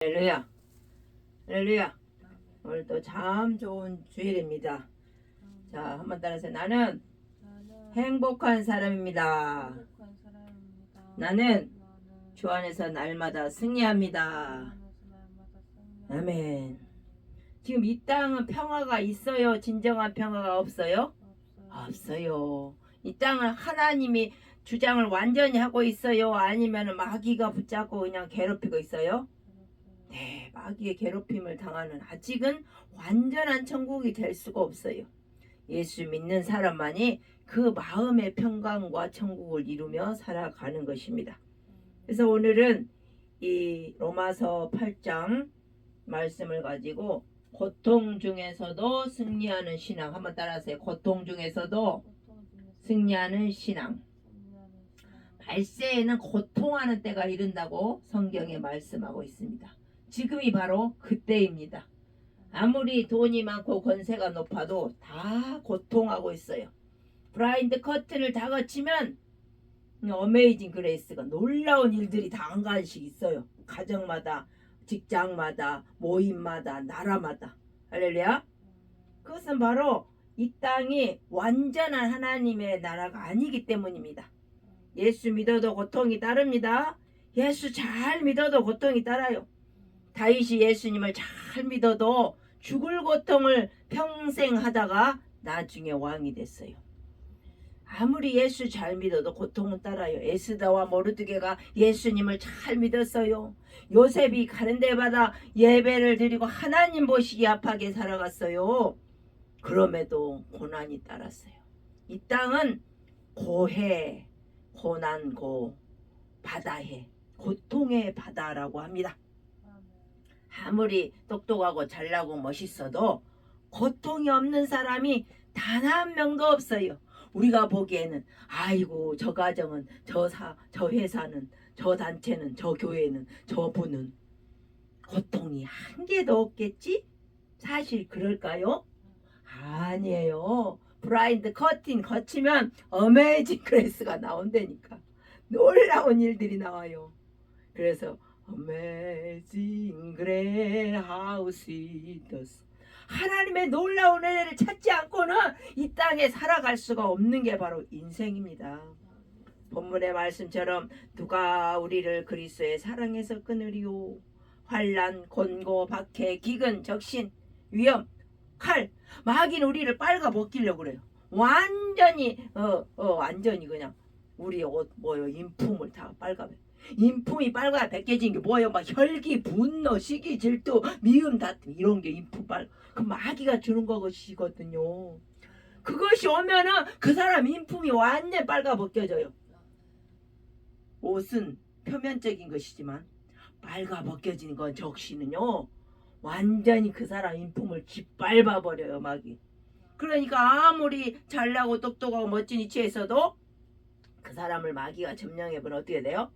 할렐루야, 할렐루야. 오늘도 참 좋은 주일입니다. 자, 한번 따라서 나는 행복한 사람입니다. 나는 주 안에서 날마다 승리합니다. 아멘. 지금 이 땅은 평화가 있어요? 진정한 평화가 없어요? 없어요. 이 땅은 하나님이 주장을 완전히 하고 있어요? 아니면 마귀가 붙잡고 그냥 괴롭히고 있어요? 네, 마귀의 괴롭힘을 당하는 아직은 완전한 천국이 될 수가 없어요. 예수 믿는 사람만이 그 마음의 평강과 천국을 이루며 살아가는 것입니다. 그래서 오늘은 이 로마서 8장 말씀을 가지고 고통 중에서도 승리하는 신앙 한번 따라하세요. 고통 중에서도 승리하는 신앙. 발세에는 고통하는 때가 이른다고 성경에 말씀하고 있습니다. 지금이 바로 그때입니다. 아무리 돈이 많고 권세가 높아도 다 고통하고 있어요. 브라인드 커튼을 다 거치면 어메이징 그레이스가 놀라운 일들이 다 한 가지씩 있어요. 가정마다, 직장마다, 모임마다, 나라마다. 할렐루야. 그것은 바로 이 땅이 완전한 하나님의 나라가 아니기 때문입니다. 예수 믿어도 고통이 따릅니다. 예수 잘 믿어도 고통이 따라요. 다윗이 예수님을 잘 믿어도 죽을 고통을 평생 하다가 나중에 왕이 됐어요. 아무리 예수 잘 믿어도 고통은 따라요. 에스더와 모르드게가 예수님을 잘 믿었어요. 요셉이 가는데마다 예배를 드리고 하나님 보시기 합하게 살아갔어요. 그럼에도 고난이 따랐어요. 이 땅은 고해, 고난고, 바다해, 고통의 바다라고 합니다. 아무리 똑똑하고 잘나고 멋있어도 고통이 없는 사람이 단 한 명도 없어요. 우리가 보기에는 아이고 저 가정은 저 회사는 저 단체는 저 교회는 저 분은 고통이 한 개도 없겠지? 사실 그럴까요? 아니에요. 브라인드 커튼 거치면 어메이징 그레이스가 나온다니까. 놀라운 일들이 나와요. 그래서 Amazing Grace, how sweet the sound. 하나님의 놀라운 은혜를 찾지 않고는 이 땅에 살아갈 수가 없는 게 바로 인생입니다. 본문의 말씀처럼 누가 우리를 그리스도의 사랑에서 끊으리요. 환난, 곤고, 박해, 기근, 적신, 위험, 칼, 마귀는 우리를 빨가 벗기려고 그래요. 완전히 완전히 그냥 우리 옷 인품을 다 빨가 벗겨. 인품이 빨가야 벗겨진 게 뭐예요? 막 혈기, 분노, 시기, 질투, 미움, 다툼 이런 게 인품 빨. 그 마귀가 주는 것이거든요. 그것이 오면은 그 사람 인품이 완전 빨가 벗겨져요. 옷은 표면적인 것이지만 빨가 벗겨진 건 적시는요. 완전히 그 사람 인품을 짓밟아 버려요, 마귀. 그러니까 아무리 잘나고 똑똑하고 멋진 위치에 있어도 그 사람을 마귀가 점령해보면 어떻게 돼요?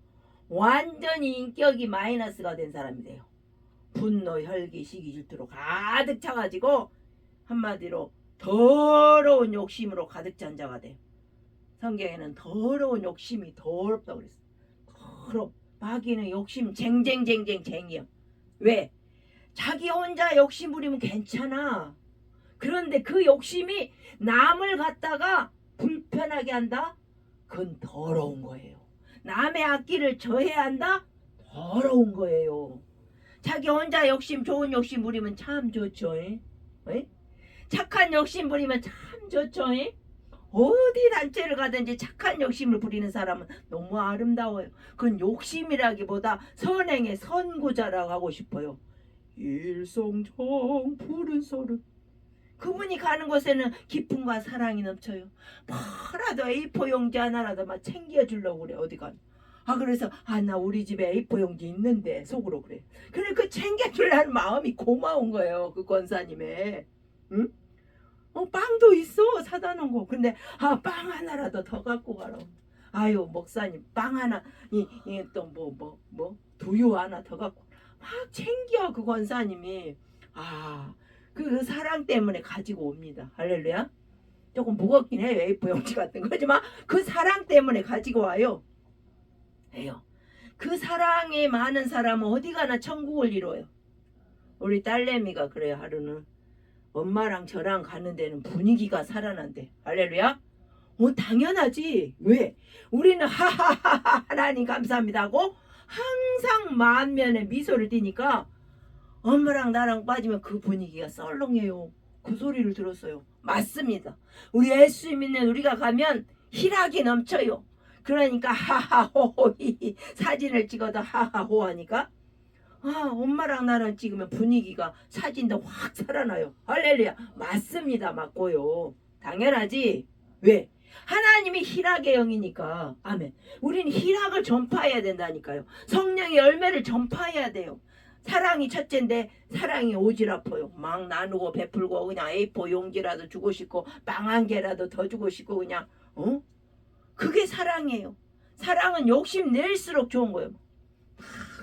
완전히 인격이 마이너스가 된 사람이 돼요. 분노, 혈기, 시기, 질투로 가득 차가지고 한마디로 더러운 욕심으로 가득 찬 자가 돼요. 성경에는 더러운 욕심이 더럽다고 그랬어요. 더럽. 마귀는 욕심 쟁쟁쟁쟁쟁이요. 왜? 자기 혼자 욕심 부리면 괜찮아. 그런데 그 욕심이 남을 갖다가 불편하게 한다? 그건 더러운 거예요. 남의 악기를 저해한다? 더러운 거예요. 자기 혼자 욕심, 좋은 욕심 부리면 참 좋죠. 에? 착한 욕심 부리면 참 좋죠. 에? 어디 단체를 가든지 착한 욕심을 부리는 사람은 너무 아름다워요. 그건 욕심이라기보다 선행의 선구자라고 하고 싶어요. 일성청 푸른 소름. 그분이 가는 곳에는 기쁨과 사랑이 넘쳐요. 뭐라도 A4 용지 하나라도 막 챙겨주려고 그래. 어디 가나. 그래서 나 우리 집에 A4 용지 있는데 속으로 그래. 그래 그 챙겨주려는 마음이 고마운 거예요. 그 권사님의. 응? 빵도 있어 사다 놓은 거. 근데 빵 하나라도 더 갖고 가라. 아유 목사님 빵 하나 또 두유 하나 더 갖고 막 챙겨. 그 권사님이 그 사랑 때문에 가지고 옵니다. 할렐루야. 조금 무겁긴 해요. A4 용지 같은 거지만 그 사랑 때문에 가지고 와요. 해요. 그 사랑에 많은 사람은 어디 가나 천국을 이뤄요. 우리 딸내미가 그래요. 하루는 엄마랑 저랑 가는 데는 분위기가 살아난대. 할렐루야. 당연하지. 왜? 우리는 하하하하 하나님 감사합니다 하고 항상 만면에 미소를 띠니까 엄마랑 나랑 빠지면 그 분위기가 썰렁해요. 그 소리를 들었어요. 맞습니다. 우리 예수 믿는 우리가 가면 희락이 넘쳐요. 그러니까 하하호호 사진을 찍어도 하하호 하니까 엄마랑 나랑 찍으면 분위기가 사진도 확 살아나요. 할렐루야. 맞습니다. 맞고요. 당연하지. 왜? 하나님이 희락의 영이니까. 아멘. 우리는 희락을 전파해야 된다니까요. 성령의 열매를 전파해야 돼요. 사랑이 첫째인데 사랑이 오지랖어요. 막 나누고 베풀고 그냥 A4 용기라도 주고 싶고 빵 한 개라도 더 주고 싶고 그냥 그게 사랑이에요. 사랑은 욕심 낼수록 좋은 거예요.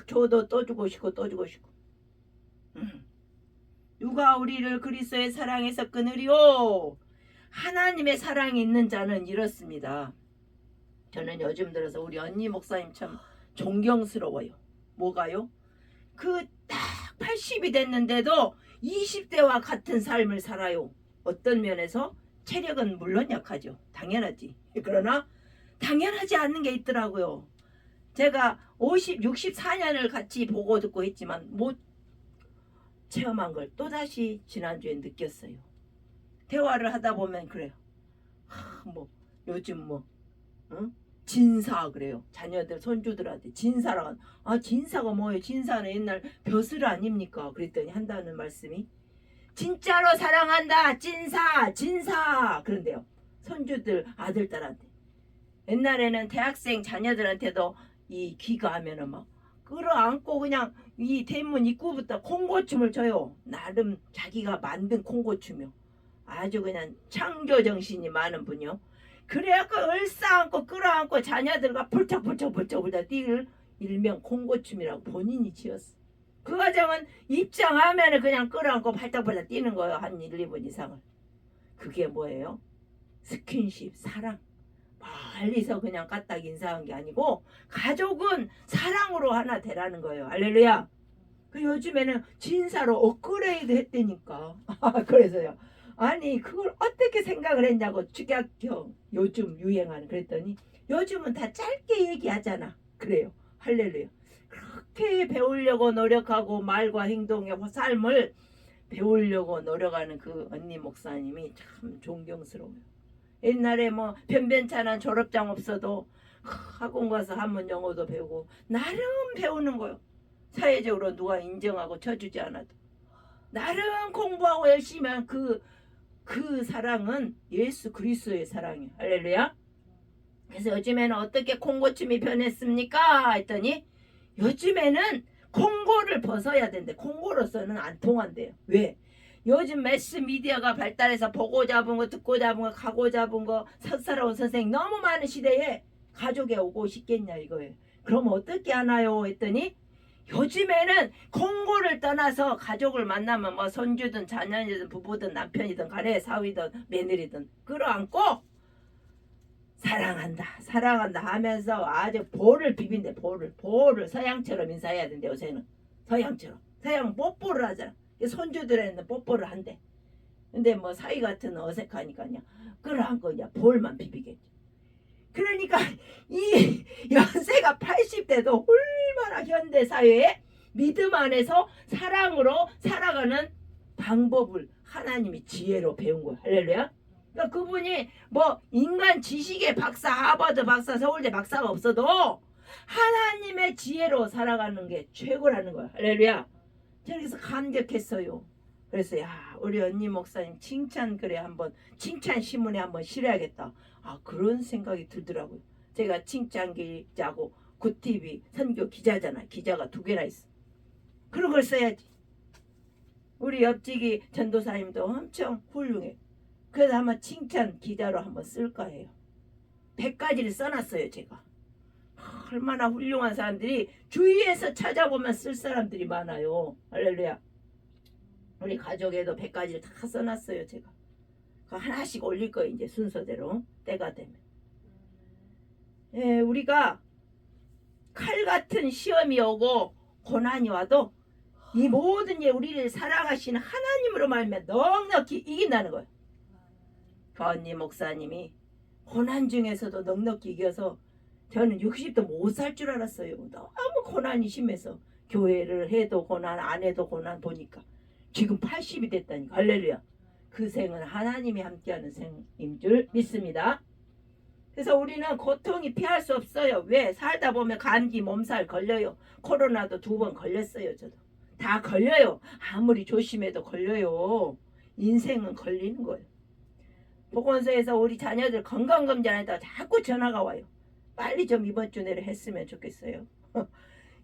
줘도 또 주고 싶고 또 주고 싶고. 누가 우리를 그리스도의 사랑에서 끊으리오? 하나님의 사랑이 있는 자는 이렇습니다. 저는 요즘 들어서 우리 언니 목사님 참 존경스러워요. 뭐가요? 그 딱 80이 됐는데도 20대와 같은 삶을 살아요. 어떤 면에서 체력은 물론 약하죠. 당연하지. 그러나 당연하지 않는 게 있더라고요. 제가 64년을 같이 보고 듣고 했지만 못 체험한 걸 또다시 지난주에 느꼈어요. 대화를 하다 보면 그래요. 요즘 진사 그래요. 자녀들 손주들한테 진사라고. 진사가 뭐예요? 진사는 옛날 벼슬 아닙니까? 그랬더니 한다는 말씀이 진짜로 사랑한다 진사 그런데요. 손주들 아들 딸한테. 옛날에는 대학생 자녀들한테도 이 귀가하면은 막 끌어안고 그냥 이 대문 입구부터 콩고춤을 춰요. 나름 자기가 만든 콩고춤이요. 아주 그냥 창조 정신이 많은 분이요. 그래갖고 얼싸안고 끌어안고 자녀들과 불쩍 뛸 일명 콩고춤이라고 본인이 지었어. 그 과정은 입장하면은 그냥 끌어안고 발딱발딱 뛰는 거예요. 한 1, 2분 이상을. 그게 뭐예요? 스킨십, 사랑. 멀리서 그냥 까딱 인사한 게 아니고 가족은 사랑으로 하나 되라는 거예요. 할렐루야. 그 요즘에는 진사로 업그레이드 했다니까. 그래서요. 아니 그걸 어떻게 생각을 했냐고 축약형 요즘 유행하는 그랬더니 요즘은 다 짧게 얘기하잖아. 그래요. 할렐루야. 그렇게 배우려고 노력하고 말과 행동의 삶을 배우려고 노력하는 그 언니 목사님이 참 존경스러워요. 옛날에 변변찮은 졸업장 없어도 학원 가서 한문 영어도 배우고 나름 배우는 거요. 사회적으로 누가 인정하고 쳐주지 않아도 나름 공부하고 열심히 한 그 사랑은 예수 그리스도의 사랑이에요. 할렐루야. 그래서 요즘에는 어떻게 콩고춤이 변했습니까? 했더니 요즘에는 콩고를 벗어야 된대. 콩고로서는 안 통한대요. 왜? 요즘 매스미디어가 발달해서 보고 잡은 거 듣고 잡은 거 가고 잡은 거 섭사로운 선생님 너무 많은 시대에 가족에 오고 싶겠냐 이거예요. 그럼 어떻게 하나요? 했더니 요즘에는 콩고를 떠나서 가족을 만나면 손주든 자녀든 부부든 남편이든 가래 사위든 며느리든 끌어안고 사랑한다 하면서 아주 볼을 비빈대. 볼을 서양처럼 인사해야 된대. 요새는 서양은 뽀뽀를 하잖아. 손주들한테 뽀뽀를 한대. 근데 사위 같은 어색하니까요 끌어안고 그냥 볼만 비비겠지. 그러니까 이 연세가 80대도 얼마나 현대사회에 믿음 안에서 사랑으로 살아가는 방법을 하나님이 지혜로 배운 거예요. 할렐루야. 그러니까 그분이 인간 지식의 박사, 하버드 박사, 서울대 박사가 없어도 하나님의 지혜로 살아가는 게 최고라는 거예요. 할렐루야. 저는 그래서 감격했어요. 그래서 우리 언니 목사님 칭찬글에 한번 칭찬 신문에 한번 실어야겠다. 그런 생각이 들더라고요. 제가 칭찬 기자고 굿TV 선교 기자잖아. 기자가 2개나 있어. 그런 걸 써야지. 우리 옆집이 전도사님도 엄청 훌륭해. 그래서 한번 칭찬 기자로 한번 쓸까 해요. 100가지를 써놨어요. 제가. 얼마나 훌륭한 사람들이 주위에서 찾아보면 쓸 사람들이 많아요. 할렐루야. 우리 가족에도 100가지를 다 써놨어요. 제가. 하나씩 올릴 거예요. 이제 순서대로 때가 되면. 우리가 칼 같은 시험이 오고 고난이 와도 이 모든 일 우리를 살아가시는 하나님으로 말미암아 넉넉히 이긴다는 거예요. 권니 목사님이 고난 중에서도 넉넉히 이겨서 저는 60도 못 살 줄 알았어요. 너무 고난이 심해서 교회를 해도 고난 안 해도 고난 보니까 지금 80이 됐다니까. 할렐루야. 그 생은 하나님이 함께하는 생인 줄 믿습니다. 그래서 우리는 고통이 피할 수 없어요. 왜? 살다 보면 감기 몸살 걸려요. 코로나도 2번 걸렸어요. 저도 다 걸려요. 아무리 조심해도 걸려요. 인생은 걸리는 거예요. 보건소에서 우리 자녀들 건강검진하다가 자꾸 전화가 와요. 빨리 좀 이번 주 내로 했으면 좋겠어요.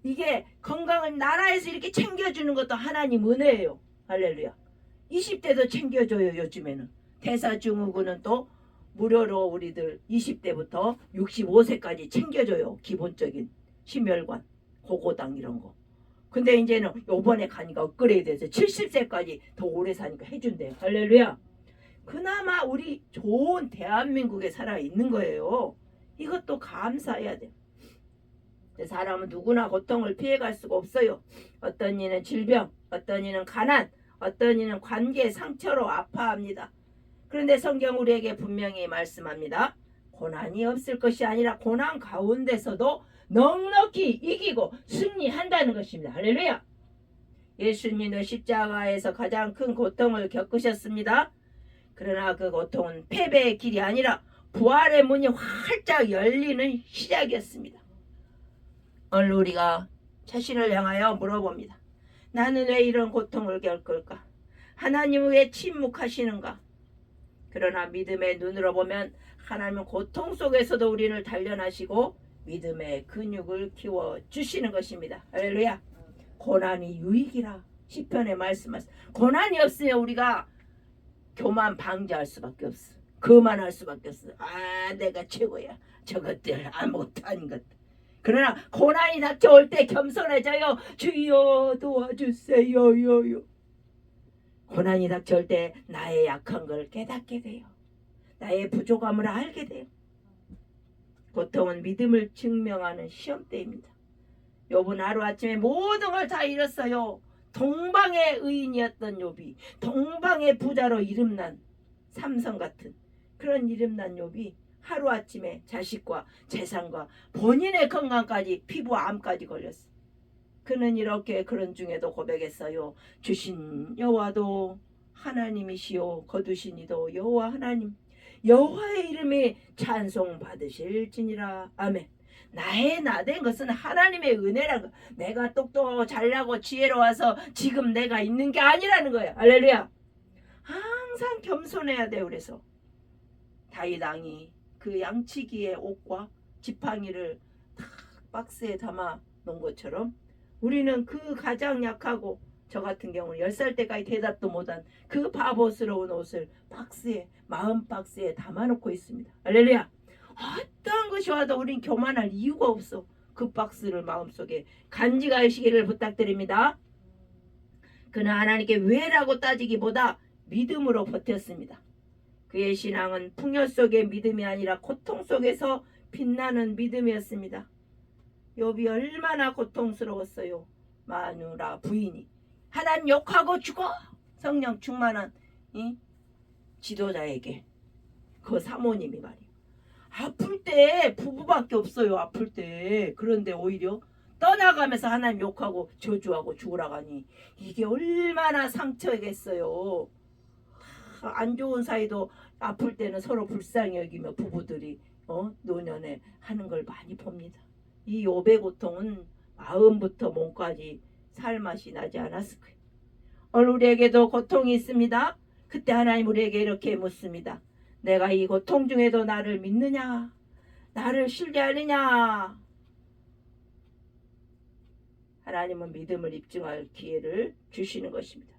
이게 건강을 나라에서 이렇게 챙겨주는 것도 하나님 은혜예요. 할렐루야. 20대도 챙겨줘요. 요즘에는 대사증후군은 또 무료로 우리들 20대부터 65세까지 챙겨줘요. 기본적인 심혈관, 고고당 이런 거. 근데 이제는 요번에 가니까 업그레이드해서 70세까지 더 오래 사니까 해준대요. 할렐루야. 그나마 우리 좋은 대한민국에 살아있는 거예요. 이것도 감사해야 돼요. 사람은 누구나 고통을 피해갈 수가 없어요. 어떤 이는 질병, 어떤 이는 가난, 어떤 이는 관계 상처로 아파합니다. 그런데 성경 우리에게 분명히 말씀합니다. 고난이 없을 것이 아니라 고난 가운데서도 넉넉히 이기고 승리한다는 것입니다. 할렐루야. 예수님도 십자가에서 가장 큰 고통을 겪으셨습니다. 그러나 그 고통은 패배의 길이 아니라 부활의 문이 활짝 열리는 시작이었습니다. 오늘 우리가 자신을 향하여 물어봅니다. 나는 왜 이런 고통을 겪을까? 하나님은 왜 침묵하시는가? 그러나 믿음의 눈으로 보면 하나님은 고통 속에서도 우리를 단련하시고 믿음의 근육을 키워주시는 것입니다. 할렐루야. 고난이 유익이라 시편에 말씀하셨습니다. 고난이 없으면 우리가 교만 방지할 수밖에 없어. 그만할 수밖에 없어. 아, 내가 최고야. 저것들 아무것도 아닌 것들. 그러나 고난이 닥쳐올 때 겸손해져요. 주여 도와주세요. 고난이 닥쳐올 때 나의 약한 걸 깨닫게 돼요. 나의 부족함을 알게 돼요. 고통은 믿음을 증명하는 시험대입니다. 욥은 하루아침에 모든 걸 다 잃었어요. 동방의 의인이었던 욥이 동방의 부자로 이름난 삼성 같은 그런 이름난 욥이 하루아침에 자식과 재산과 본인의 건강까지 피부암까지 걸렸어요. 그는 이렇게 그런 중에도 고백했어요. 주신 여호와도 하나님이시요 거두신 이도 여호와 하나님 여호와의 이름이 찬송 받으실지니라. 아멘. 나의 나된 것은 하나님의 은혜라는 거. 내가 똑똑하고 잘나고 지혜로워서 지금 내가 있는 게 아니라는 거예요. 할렐루야. 항상 겸손해야 돼요. 그래서 다윗 왕이 그 양치기의 옷과 지팡이를 탁 박스에 담아 놓은 것처럼 우리는 그 가장 약하고 저 같은 경우는 10살 때까지 대답도 못한 그 바보스러운 옷을 박스에 마음 박스에 담아놓고 있습니다. 할렐루야. 어떤 것이 와도 우린 교만할 이유가 없어. 그 박스를 마음속에 간직하시기를 부탁드립니다. 그는 하나님께 왜라고 따지기보다 믿음으로 버텼습니다. 그의 신앙은 풍요 속의 믿음이 아니라 고통 속에서 빛나는 믿음이었습니다. 욥이 얼마나 고통스러웠어요. 마누라 부인이 하나님 욕하고 죽어 성령 충만한 지도자에게 그 사모님이 말이에요. 아플 때 부부밖에 없어요. 아플 때. 그런데 오히려 떠나가면서 하나님 욕하고 저주하고 죽으라 가니 이게 얼마나 상처겠어요. 안 좋은 사이도 아플 때는 서로 불쌍히 여기며 부부들이 노년에 하는 걸 많이 봅니다. 이 욥의 고통은 마음부터 몸까지 살맛이 나지 않았을 거예요. 오늘 우리에게도 고통이 있습니다. 그때 하나님 우리에게 이렇게 묻습니다. 내가 이 고통 중에도 나를 믿느냐? 나를 신뢰하느냐? 하나님은 믿음을 입증할 기회를 주시는 것입니다.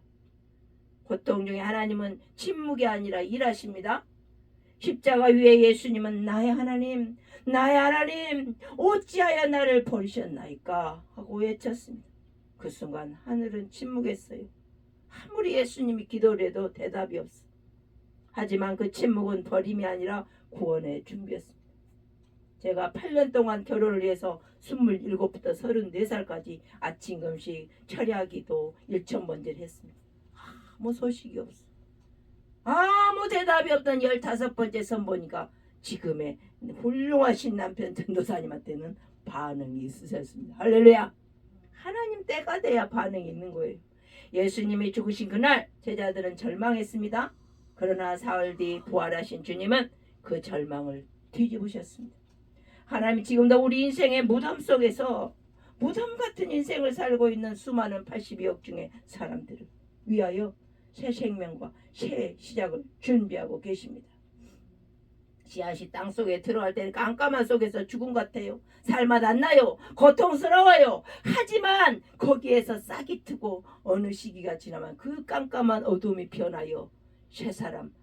고통 중에 하나님은 침묵이 아니라 일하십니다. 십자가 위에 예수님은 나의 하나님 어찌하여 나를 버리셨나이까 하고 외쳤습니다. 그 순간 하늘은 침묵했어요. 아무리 예수님이 기도를 해도 대답이 없어. 하지만 그 침묵은 버림이 아니라 구원의 준비였습니다. 제가 8년 동안 결혼을 위해서 27부터 34살까지 아침 금식 철야기도 1,000번째를 했습니다. 아무 소식이 없어. 아무 대답이 없던 15번째 선보니까 지금의 훌륭하신 남편 전도사님한테는 반응이 있으셨습니다. 할렐루야. 하나님 때가 돼야 반응이 있는 거예요. 예수님이 죽으신 그날 제자들은 절망했습니다. 그러나 사흘 뒤 부활하신 주님은 그 절망을 뒤집으셨습니다. 하나님 지금도 우리 인생의 무덤 속에서 무덤 같은 인생을 살고 있는 수많은 82억 중의 사람들을 위하여 새 생명과 새 시작을 준비하고 계십니다. 씨앗이 땅 속에 들어갈 때는 깜깜한 속에서 죽음 같아요. 살맛 안 나요. 고통스러워요. 하지만 거기에서 싹이 트고 어느 시기가 지나면 그 깜깜한 어둠이 변하여 새 사람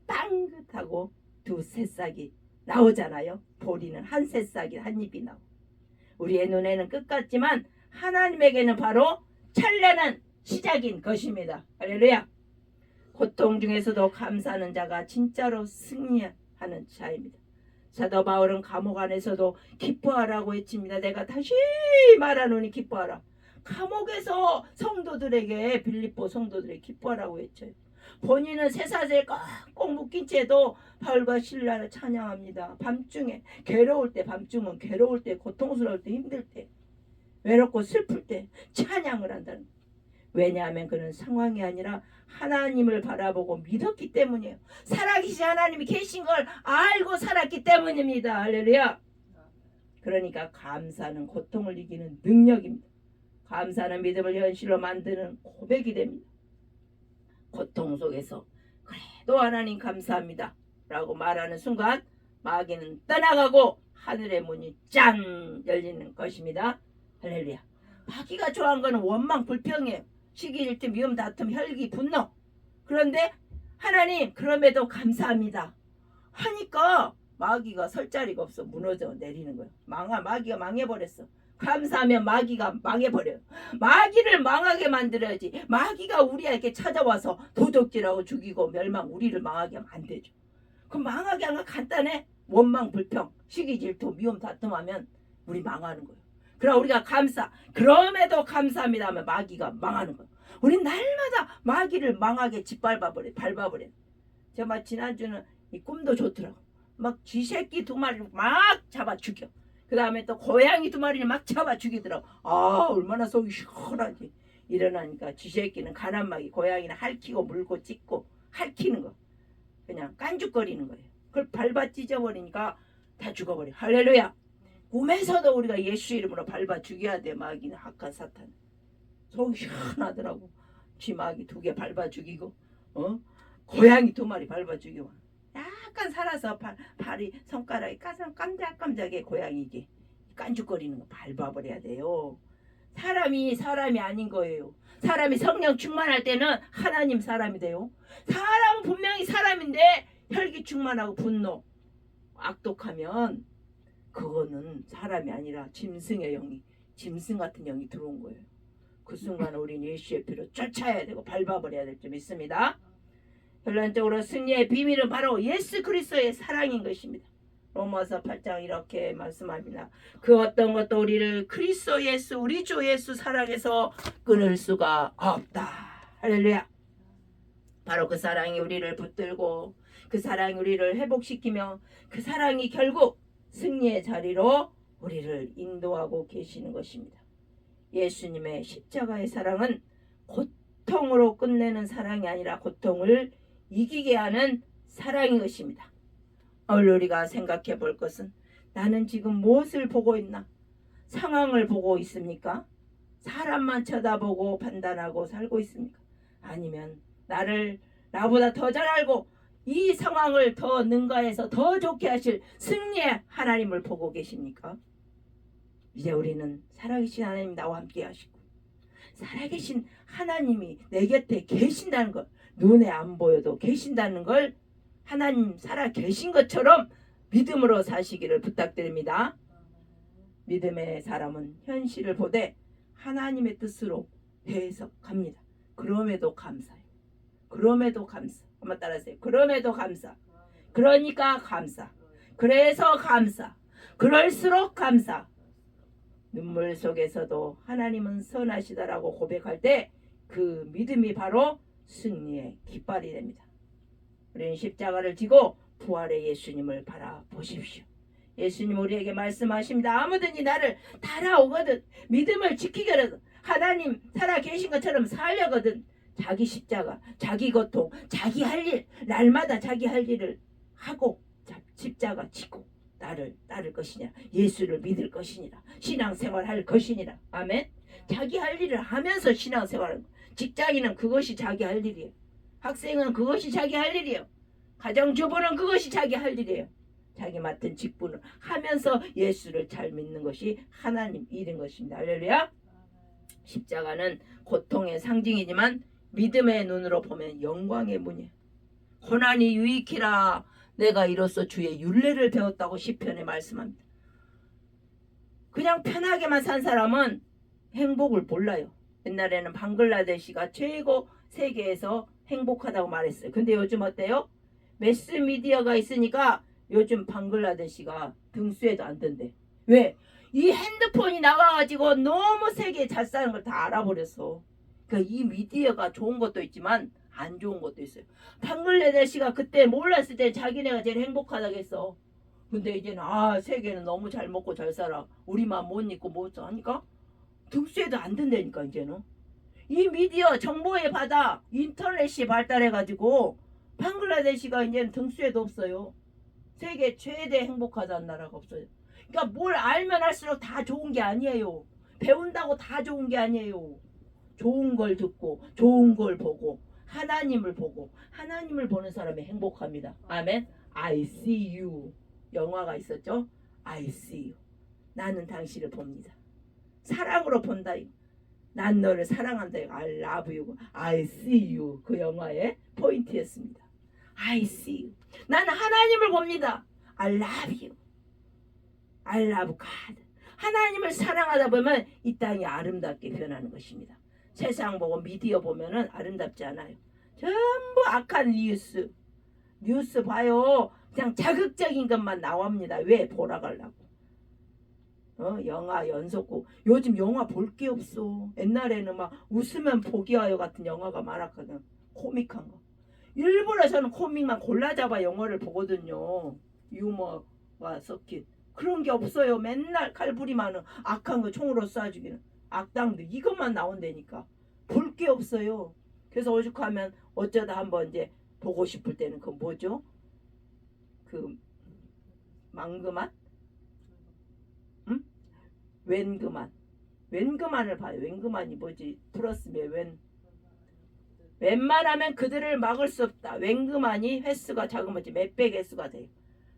빵긋하고 두 새싹이 나오잖아요. 보리는 한 새싹이 한 잎이 나오고 우리의 눈에는 끝 같지만 하나님에게는 바로 찬란한 시작인 것입니다. 할렐루야. 고통 중에서도 감사하는 자가 진짜로 승리하는 자입니다. 사도 바울은 감옥 안에서도 기뻐하라고 외칩니다. 내가 다시 말하노니 기뻐하라. 감옥에서 성도들에게 빌립보 성도들에게 기뻐하라고 외쳐요. 본인은 쇠사슬에 꼭 묶인 채도 바울과 실라를 찬양합니다. 밤중에 괴로울 때, 밤중은 괴로울 때, 고통스러울 때, 힘들 때, 외롭고 슬플 때 찬양을 한다는 거예요. 왜냐하면 그는 상황이 아니라 하나님을 바라보고 믿었기 때문이에요. 살아계신 하나님이 계신 걸 알고 살았기 때문입니다. 할렐루야. 그러니까 감사는 고통을 이기는 능력입니다. 감사는 믿음을 현실로 만드는 고백이 됩니다. 고통 속에서 그래도 하나님 감사합니다 라고 말하는 순간 마귀는 떠나가고 하늘의 문이 짠 열리는 것입니다. 할렐루야. 마귀가 좋아하는 것은 원망 불평이에요. 시기 질투 미움 다툼 혈기 분노. 그런데 하나님 그럼에도 감사합니다 하니까 마귀가 설 자리가 없어 무너져 내리는 거예요. 마귀가 망해버렸어. 감사하면 마귀가 망해버려요. 마귀를 망하게 만들어야지. 마귀가 우리에게 찾아와서 도적질하고 죽이고 멸망 우리를 망하게 하면 안 되죠. 그럼 망하게 하는 건 간단해. 원망 불평 시기 질투 미움 다툼하면 우리 망하는 거예요. 그럼 우리가 그럼에도 감사합니다 하면 마귀가 망하는 거예요. 우린 날마다 마귀를 망하게 밟아버려. 정말 지난주는 이 꿈도 좋더라고. 막 쥐새끼 2마리를 막 잡아 죽여. 그 다음에 또 고양이 2마리를 막 잡아 죽이더라고. 아 얼마나 속이 시원하지. 일어나니까 쥐새끼는 가난마귀, 고양이는 핥히고 물고 찢고 핥히는 거. 그냥 깐죽거리는 거예요. 그걸 밟아 찢어버리니까 다 죽어버려. 할렐루야. 꿈에서도 우리가 예수 이름으로 밟아 죽여야 돼. 마귀는 악한 사탄. 속이 시원하더라고. 쥐마귀 2개 밟아 죽이고 고양이 2마리 밟아 죽이고 약간 살아서 발이 손가락이 깜짝깜짝해. 고양이게 깐죽거리는 거 밟아버려야 돼요. 사람이 아닌 거예요. 사람이 성령 충만할 때는 하나님 사람이 돼요. 사람은 분명히 사람인데 혈기 충만하고 분노 악독하면 그거는 사람이 아니라 짐승의 영이 짐승 같은 영이 들어온 거예요. 그 순간 우리는 예수의 피로 쫓아야 되고 밟아버려야 될 점 있습니다. 결론적으로 승리의 비밀은 바로 예수 그리스도의 사랑인 것입니다. 로마서 8장 이렇게 말씀합니다. 그 어떤 것도 우리를 그리스도 예수 우리 주 예수 사랑에서 끊을 수가 없다. 할렐루야. 바로 그 사랑이 우리를 붙들고 그 사랑이 우리를 회복시키며 그 사랑이 결국 승리의 자리로 우리를 인도하고 계시는 것입니다. 예수님의 십자가의 사랑은 고통으로 끝내는 사랑이 아니라 고통을 이기게 하는 사랑인 것입니다. 오늘 우리가 생각해 볼 것은 나는 지금 무엇을 보고 있나? 상황을 보고 있습니까? 사람만 쳐다보고 판단하고 살고 있습니까? 아니면 나보다 더 잘 알고 이 상황을 더 능가해서 더 좋게 하실 승리의 하나님을 보고 계십니까? 이제 우리는 살아계신 하나님 나와 함께 하시고 살아계신 하나님이 내 곁에 계신다는 것, 눈에 안 보여도 계신다는 걸 하나님 살아계신 것처럼 믿음으로 사시기를 부탁드립니다. 믿음의 사람은 현실을 보되 하나님의 뜻으로 해석합니다. 그럼에도 감사해요. 그럼에도 감사. 한번 따라하세요. 그럼에도 감사. 그러니까 감사. 그래서 감사. 그럴수록 감사. 눈물 속에서도 하나님은 선하시다라고 고백할 때 그 믿음이 바로 승리의 깃발이 됩니다. 우리는 십자가를 지고 부활의 예수님을 바라보십시오. 예수님 우리에게 말씀하십니다. 아무든지 나를 따라오거든 믿음을 지키거든 하나님 살아 계신 것처럼 살려거든 자기 십자가, 자기 고통, 자기 할 일, 날마다 자기 할 일을 하고 십자가 지고 나를 따를 것이냐, 예수를 믿을 것이니라, 신앙생활 할 것이니라. 아멘. 자기 할 일을 하면서 신앙생활. 직장인은 그것이 자기 할 일이에요. 학생은 그것이 자기 할 일이에요. 가정주부는 그것이 자기 할 일이에요. 자기 맡은 직분을 하면서 예수를 잘 믿는 것이 하나님 일인 것입니다. 할렐루야. 십자가는 고통의 상징이지만 믿음의 눈으로 보면 영광의 문이에요. 고난이 유익이라 내가 이로써 주의 율례를 배웠다고 시편에 말씀합니다. 그냥 편하게만 산 사람은 행복을 몰라요. 옛날에는 방글라데시가 최고 세계에서 행복하다고 말했어요. 근데 요즘 어때요? 매스미디어가 있으니까 요즘 방글라데시가 등수에도 안 든대. 왜? 이 핸드폰이 나와가지고 너무 세계 잘 사는 걸 다 알아버렸어. 그러니까 이 미디어가 좋은 것도 있지만 안 좋은 것도 있어요. 방글라데시가 그때 몰랐을 때 자기네가 제일 행복하다고 했어. 근데 이제는 세계는 너무 잘 먹고 잘 살아. 우리만 못 입고 못 사니까 등수에도 안 든다니까 이제는. 이 미디어 정보의 바다 인터넷이 발달해가지고 방글라데시가 이제는 등수에도 없어요. 세계 최대 행복하다는 나라가 없어요. 그러니까 뭘 알면 할수록 다 좋은 게 아니에요. 배운다고 다 좋은 게 아니에요. 좋은 걸 듣고 좋은 걸 보고 하나님을 보고 하나님을 보는 사람이 행복합니다. 아멘. I see you. 영화가 있었죠. I see you. 나는 당신을 봅니다. 사랑으로 본다. 난 너를 사랑한다. I love you. I see you. 그 영화의 포인트였습니다. I see you. 나는 하나님을 봅니다. I love you. I love God. 하나님을 사랑하다 보면 이 땅이 아름답게 변하는 것입니다. 세상 보고 미디어 보면은 아름답지 않아요. 전부 악한 뉴스 봐요. 그냥 자극적인 것만 나옵니다. 왜? 보라 가려고. 영화 연속곡. 요즘 영화 볼 게 없어. 옛날에는 막 웃으면 보기 와요 같은 영화가 많았거든. 코믹한 거. 일부러 저는 코믹만 골라잡아 영화를 보거든요. 유머가 섞인. 그런 게 없어요. 맨날 칼부리 많은 악한 거 총으로 쏴주기는. 악당들 이것만 나온다니까. 볼 게 없어요. 그래서 오죽하면 어쩌다 한번 이제 보고 싶을 때는 그 뭐죠? 그 망그만? 응? 웬그만을 봐요. 웬그만이 뭐지? 플러스면 웬만하면 그들을 막을 수 없다. 웬그만이 횟수가 작으면 몇백 횟수가 돼요.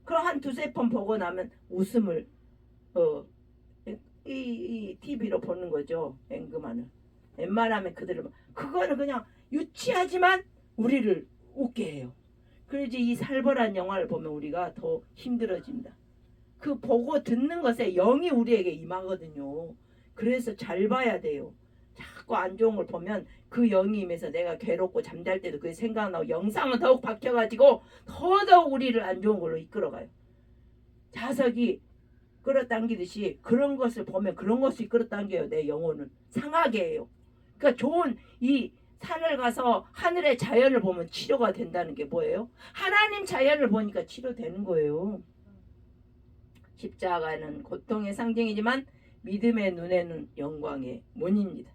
그럼 한 두세 번 보고 나면 웃음을 이 TV로 보는 거죠. 웬그만을. 웬만하면 그들을 그거는 그냥 유치하지만 우리를 웃게 해요. 그래서 이 살벌한 영화를 보면 우리가 더 힘들어집니다. 그 보고 듣는 것에 영이 우리에게 임하거든요. 그래서 잘 봐야 돼요. 자꾸 안 좋은 걸 보면 그 영이 임해서 내가 괴롭고 잠잘 때도 그게 생각나고 영상은 더욱 박혀가지고 더더욱 우리를 안 좋은 걸로 이끌어가요. 자석이 끌어당기듯이 그런 것을 보면 그런 것이 끌어당겨요. 내 영혼을 상하게 해요. 그러니까 좋은 이 산을 가서 하늘의 자연을 보면 치료가 된다는 게 뭐예요? 하나님 자연을 보니까 치료되는 거예요. 십자가는 고통의 상징이지만 믿음의 눈에는 영광의 문입니다.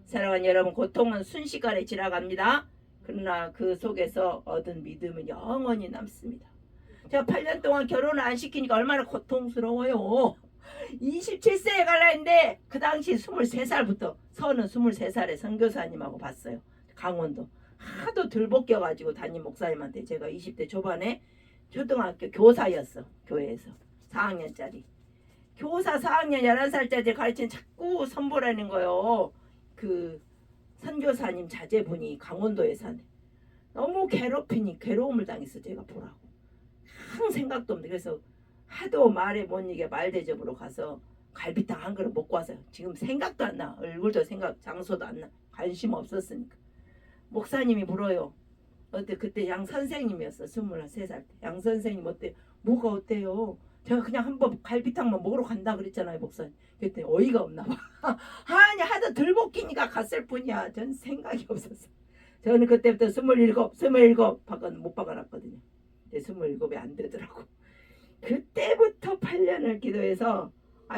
사랑하는 여러분, 고통은 순식간에 지나갑니다. 그러나 그 속에서 얻은 믿음은 영원히 남습니다. 제가 8년 동안 결혼을 안 시키니까 얼마나 고통스러워요. 27세에 갈라 했는데 그 당시 23살부터 서는 23살에 선교사님하고 봤어요. 강원도. 하도 들볶여가지고 담임 목사님한테 제가 20대 초반에 초등학교 교사였어. 교회에서 4학년짜리. 교사 4학년 11살짜리 가르치는 자꾸 선보라는 거예요. 그 선교사님 자제분이 강원도에 사네. 너무 괴롭히니 괴로움을 당했어. 제가 보라고. 항상 생각도 없는데 그래서 하도 말에 못 이게 말대접으로 가서 갈비탕 한 그릇 먹고 와서 지금 생각도 안 나. 얼굴도 생각 장소도 안 나. 관심 없었으니까. 목사님이 물어요. 어때 그때 양 선생님이었어. 23살 때. 양 선생님 어때? 뭐가 어때요? 제가 그냥 한번 갈비탕만 먹으러 간다 그랬잖아요, 목사님. 그랬더니 어이가 없나 봐. 아니 하도 들볶이니까 갔을 뿐이야. 전 생각이 없었어. 저는 그때부터 27 바꿔 못 박아놨거든요. 27이 안 되더라고. 그때부터 8년을 기도해서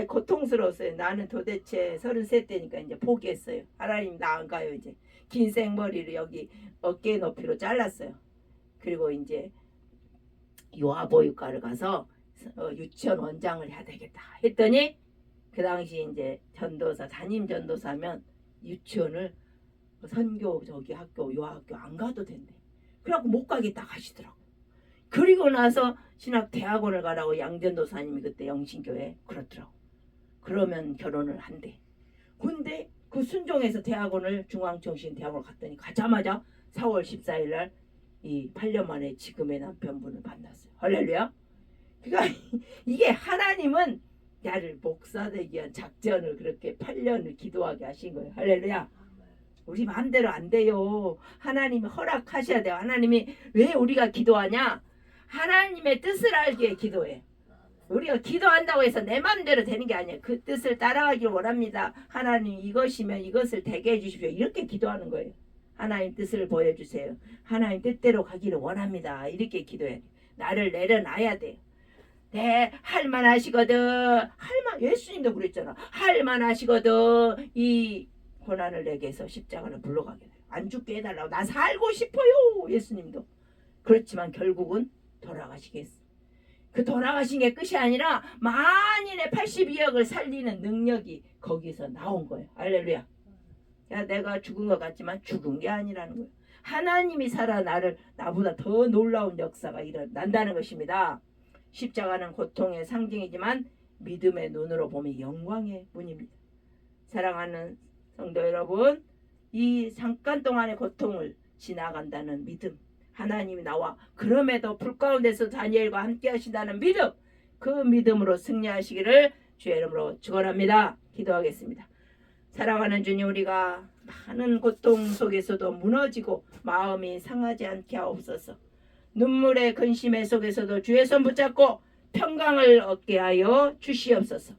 고통스러웠어요. 나는 도대체 33 때니까 이제 포기했어요. 하나님 나 안 가요 이제. 긴 생머리를 여기 어깨 높이로 잘랐어요. 그리고 이제 요아보육과를 가서 유치원 원장을 해야 되겠다 했더니 그 당시 이제 전도사 담임 전도사면 유치원을 선교 저기 학교 요학교 안 가도 된대. 그래갖고 못 가겠다 하시더라고. 그리고 나서 신학 대학원을 가라고 양전도사님이 그때 영신교회 그렇더라고. 그러면 결혼을 한대. 근데 그 순종해서 대학원을 중앙정신 대학원을 갔더니 가자마자 4월 14일 날 이 8년 만에 지금의 남편분을 만났어요. 할렐루야. 그러니까 이게 하나님은 나를 목사 되기 위한 작전을 그렇게 8년을 기도하게 하신 거예요. 할렐루야. 우리 마음대로 안 돼요. 하나님이 허락하셔야 돼요. 하나님이 왜 우리가 기도하냐? 하나님의 뜻을 알기에 기도해. 우리가 기도한다고 해서 내 마음대로 되는 게 아니에요. 그 뜻을 따라가길 원합니다. 하나님 이것이면 이것을 되게 해주십시오. 이렇게 기도하는 거예요. 하나님 뜻을 보여주세요. 하나님 뜻대로 가기를 원합니다. 이렇게 기도해야 돼요. 나를 내려놔야 돼요. 네, 할만하시거든. 예수님도 그랬잖아. 할만하시거든. 이 고난을 내게서 십자가를 불러가게 돼요. 안 죽게 해달라고. 나 살고 싶어요. 예수님도. 그렇지만 결국은 돌아가시겠어. 그 돌아가신 게 끝이 아니라 만인의 82억을 살리는 능력이 거기서 나온 거예요. 할렐루야. 야, 내가 죽은 것 같지만 죽은 게 아니라는 거예요. 하나님이 살아 나보다 더 놀라운 역사가 일어난다는 것입니다. 십자가는 고통의 상징이지만 믿음의 눈으로 보면 영광의 문입니다. 사랑하는 성도 여러분, 이 잠깐 동안의 고통을 지나간다는 믿음, 하나님이 나와 그럼에도 불 가운데서 다니엘과 함께 하신다는 믿음, 그 믿음으로 승리하시기를 주의 이름으로 축원합니다. 기도하겠습니다. 사랑하는 주님, 우리가 많은 고통 속에서도 무너지고 마음이 상하지 않게 하옵소서. 눈물의 근심의 속에서도 주의 손 붙잡고 평강을 얻게 하여 주시옵소서.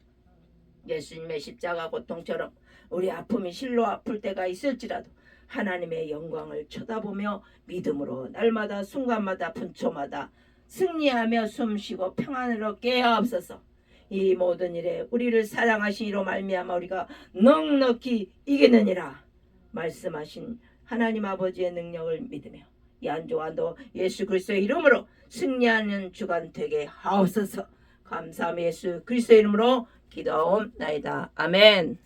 예수님의 십자가 고통처럼 우리 아픔이 실로 아플 때가 있을지라도 하나님의 영광을 쳐다보며 믿음으로 날마다 순간마다 분초마다 승리하며 숨쉬고 평안을 얻게 하옵소서. 이 모든 일에 우리를 사랑하신 이로 말미암아 우리가 넉넉히 이기느니라 말씀하신 하나님 아버지의 능력을 믿으며 이 한 주간도 예수 그리스도의 이름으로 승리하는 주간 되게 하옵소서. 감사함 예수 그리스도의 이름으로 기도하옵나이다. 아멘.